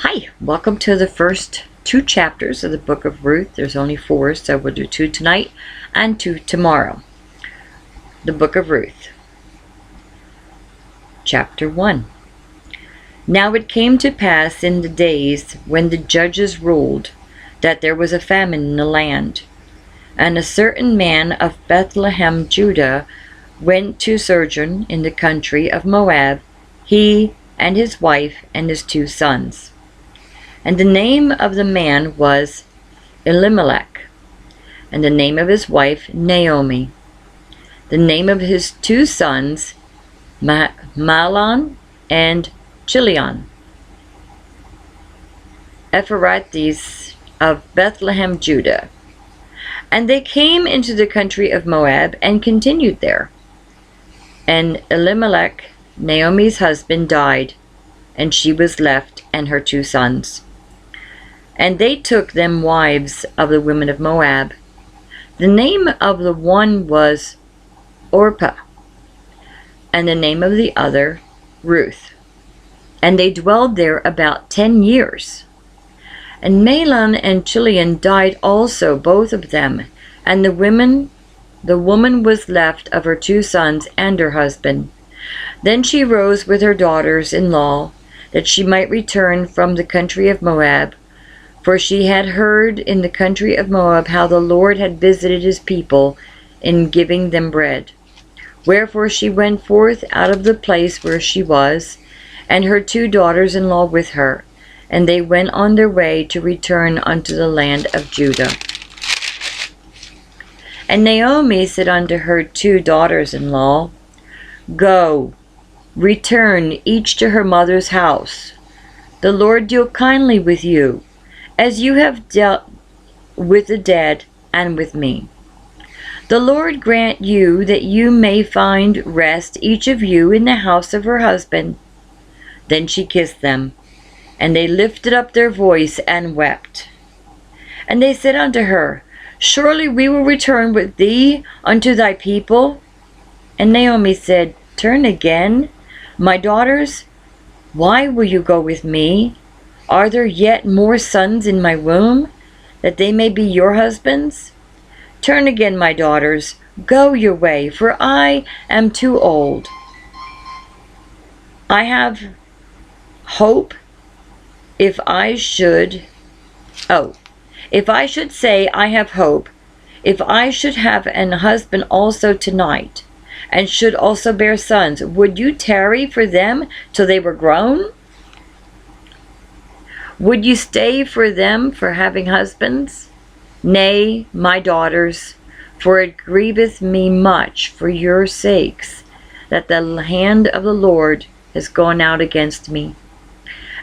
Hi, welcome to the first two chapters of the Book of Ruth. There's only four, so we'll do two tonight and two tomorrow. The Book of Ruth. Chapter 1. Now it came to pass in the days when the judges ruled that there was a famine in the land. And a certain man of Bethlehem, Judah, went to sojourn in the country of Moab, he and his wife and his 2 sons. And the name of the man was Elimelech, and the name of his wife Naomi. The name of his 2 sons Mahlon and Chilion, Ephrathis of Bethlehem, Judah. And they came into the country of Moab and continued there. And Elimelech, Naomi's husband, died, and she was left and her 2 sons. And they took them wives of the women of Moab. The name of the one was Orpah, and the name of the other Ruth. And they dwelled there about 10 years. And Mahlon and Chilion died also, both of them, and the woman was left of her 2 sons and her husband. Then she rose with her daughters-in-law, that she might return from the country of Moab, for she had heard in the country of Moab how the Lord had visited his people in giving them bread. Wherefore she went forth out of the place where she was, and her 2 daughters-in-law with her, and they went on their way to return unto the land of Judah. And Naomi said unto her 2 daughters-in-law, Go, return each to her mother's house. The Lord deal kindly with you, as you have dealt with the dead and with me. The Lord grant you that you may find rest, each of you, in the house of her husband. Then she kissed them, and they lifted up their voice and wept. And they said unto her, Surely we will return with thee unto thy people. And Naomi said, Turn again, my daughters. Why will you go with me? Are there yet more sons in my womb, that they may be your husbands? Turn again, my daughters, go your way, for I am too old. I have hope if I should say I have hope, if I should have an husband also tonight, and should also bear sons, would you tarry for them till they were grown? Would you stay for them for having husbands? Nay, my daughters, for it grieveth me much for your sakes, that the hand of the Lord has gone out against me.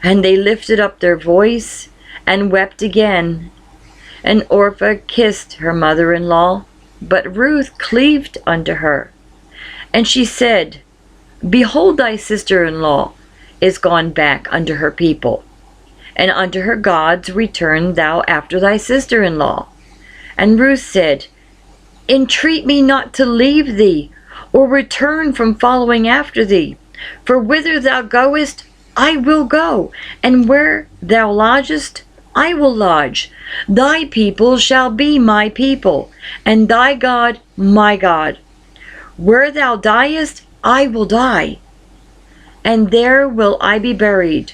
And they lifted up their voice and wept again. And Orpah kissed her mother-in-law, but Ruth cleaved unto her. And she said, Behold, thy sister-in-law is gone back unto her people, and unto her gods return thou after thy sister-in-law. And Ruth said, Entreat me not to leave thee, or return from following after thee. For whither thou goest, I will go, and where thou lodgest, I will lodge. Thy people shall be my people, and thy God my God. Where thou diest, I will die, and there will I be buried.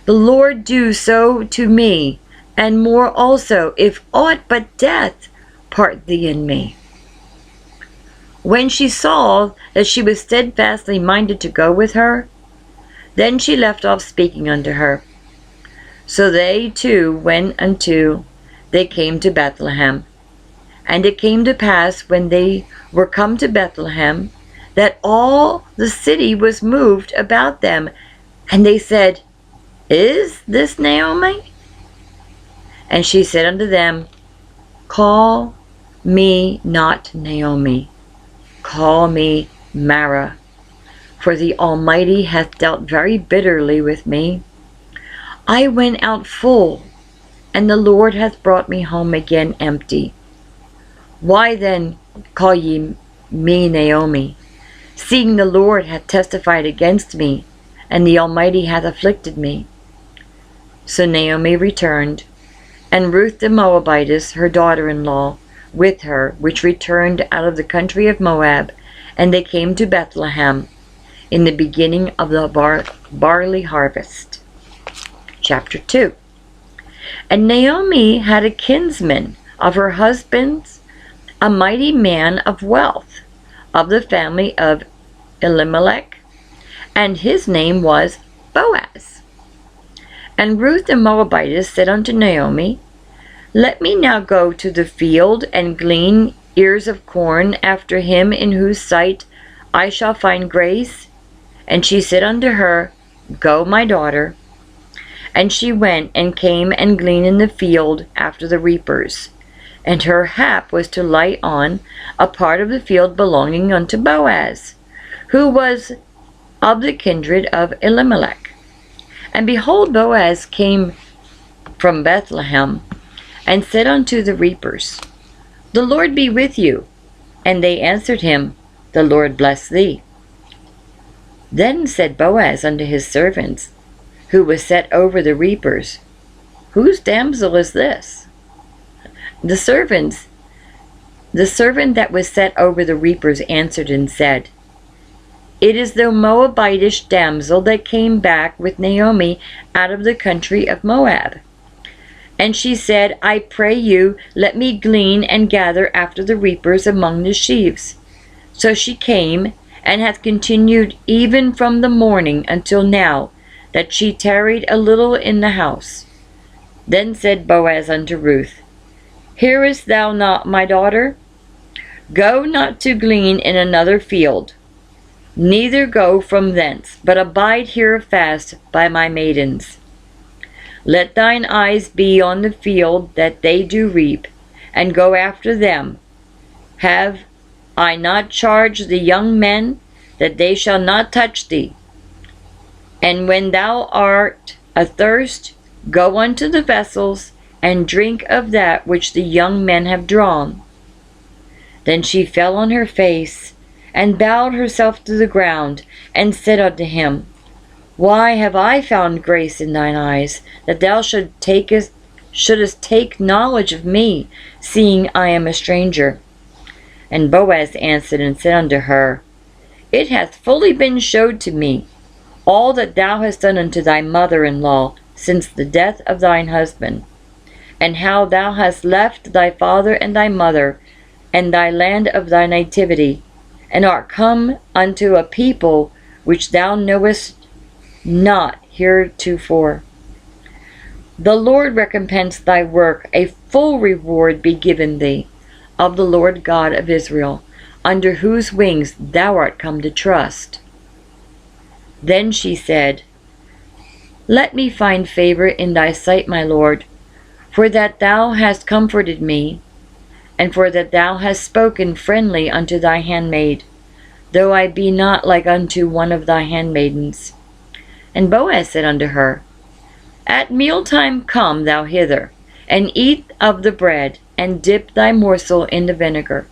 The Lord do so to me, and more also, if aught but death part thee and me. When she saw that she was steadfastly minded to go with her, then she left off speaking unto her. So they two went until they came to Bethlehem. And it came to pass, when they were come to Bethlehem, that all the city was moved about them, and they said, Is this Naomi? And she said unto them, Call me not Naomi, call me Mara, for the Almighty hath dealt very bitterly with me. I went out full, and the Lord hath brought me home again empty. Why then call ye me Naomi, seeing the Lord hath testified against me, and the Almighty hath afflicted me? So Naomi returned, and Ruth the Moabitess, her daughter-in-law, with her, which returned out of the country of Moab, and they came to Bethlehem in the beginning of the barley harvest. Chapter 2. And Naomi had a kinsman of her husband's, a mighty man of wealth, of the family of Elimelech, and his name was Boaz. And Ruth the Moabitess said unto Naomi, Let me now go to the field and glean ears of corn after him in whose sight I shall find grace. And she said unto her, Go, my daughter. And she went and came and gleaned in the field after the reapers. And her hap was to light on a part of the field belonging unto Boaz, who was of the kindred of Elimelech. And behold, Boaz came from Bethlehem, and said unto the reapers, The Lord be with you. And they answered him, The Lord bless thee. Then said Boaz unto his servants, who was set over the reapers, Whose damsel is this? The servant that was set over the reapers answered and said, It is the Moabitish damsel that came back with Naomi out of the country of Moab. And she said, I pray you, let me glean and gather after the reapers among the sheaves. So she came, and hath continued even from the morning until now, that she tarried a little in the house. Then said Boaz unto Ruth, Hearest thou not, my daughter? Go not to glean in another field, neither go from thence, but abide here fast by my maidens. Let thine eyes be on the field that they do reap, and go after them. Have I not charged the young men that they shall not touch thee? And when thou art athirst, go unto the vessels, and drink of that which the young men have drawn. Then she fell on her face, and bowed herself to the ground, and said unto him, Why have I found grace in thine eyes, that thou shouldest take knowledge of me, seeing I am a stranger? And Boaz answered and said unto her, It hath fully been showed to me, all that thou hast done unto thy mother-in-law since the death of thine husband, and how thou hast left thy father and thy mother, and thy land of thy nativity, and art come unto a people which thou knowest not heretofore. The Lord recompense thy work, a full reward be given thee, of the Lord God of Israel, under whose wings thou art come to trust. Then she said, Let me find favor in thy sight, my Lord, for that thou hast comforted me, and for that thou hast spoken friendly unto thy handmaid, though I be not like unto one of thy handmaidens. And Boaz said unto her, At mealtime come thou hither, and eat of the bread, and dip thy morsel in the vinegar.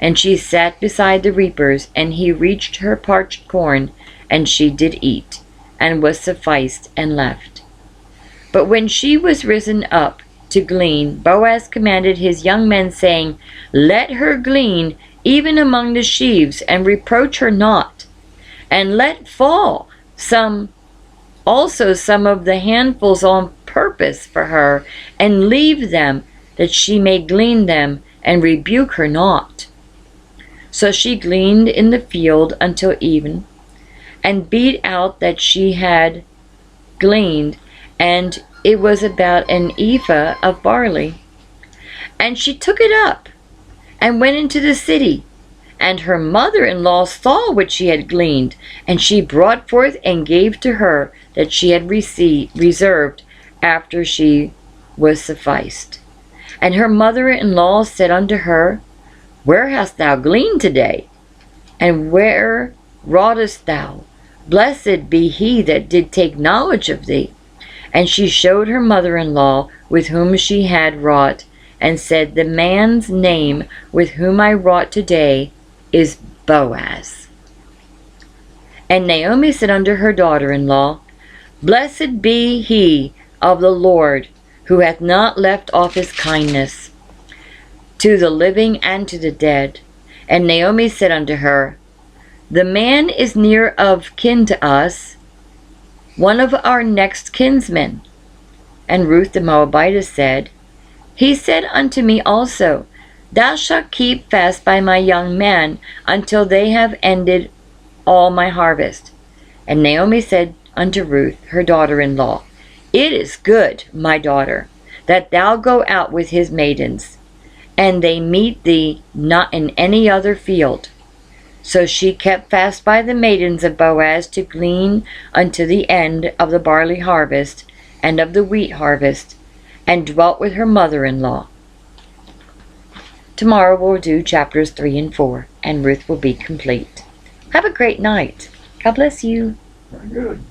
And she sat beside the reapers, and he reached her parched corn, and she did eat, and was sufficed, and left. But when she was risen up to glean, Boaz commanded his young men, saying, Let her glean even among the sheaves, and reproach her not, and let fall some of the handfuls on purpose for her, and leave them, that she may glean them, and rebuke her not. So she gleaned in the field until even, and beat out that she had gleaned, and it was about an ephah of barley. And she took it up, and went into the city. And her mother-in-law saw what she had gleaned, and she brought forth and gave to her that she had reserved after she was sufficed. And her mother-in-law said unto her, Where hast thou gleaned today? And where wroughtest thou? Blessed be he that did take knowledge of thee. And she showed her mother-in-law with whom she had wrought, and said, The man's name with whom I wrought today is Boaz. And Naomi said unto her daughter-in-law, Blessed be he of the Lord, who hath not left off his kindness to the living and to the dead. And Naomi said unto her, The man is near of kin to us, one of our next kinsmen. And Ruth the Moabitess said, He said unto me also, Thou shalt keep fast by my young men until they have ended all my harvest. And Naomi said unto Ruth, her daughter-in-law, It is good, my daughter, that thou go out with his maidens, and they meet thee not in any other field. So she kept fast by the maidens of Boaz to glean unto the end of the barley harvest and of the wheat harvest, and dwelt with her mother-in-law. Tomorrow we'll do chapters 3 and 4, and Ruth will be complete. Have a great night. God bless you. Very good.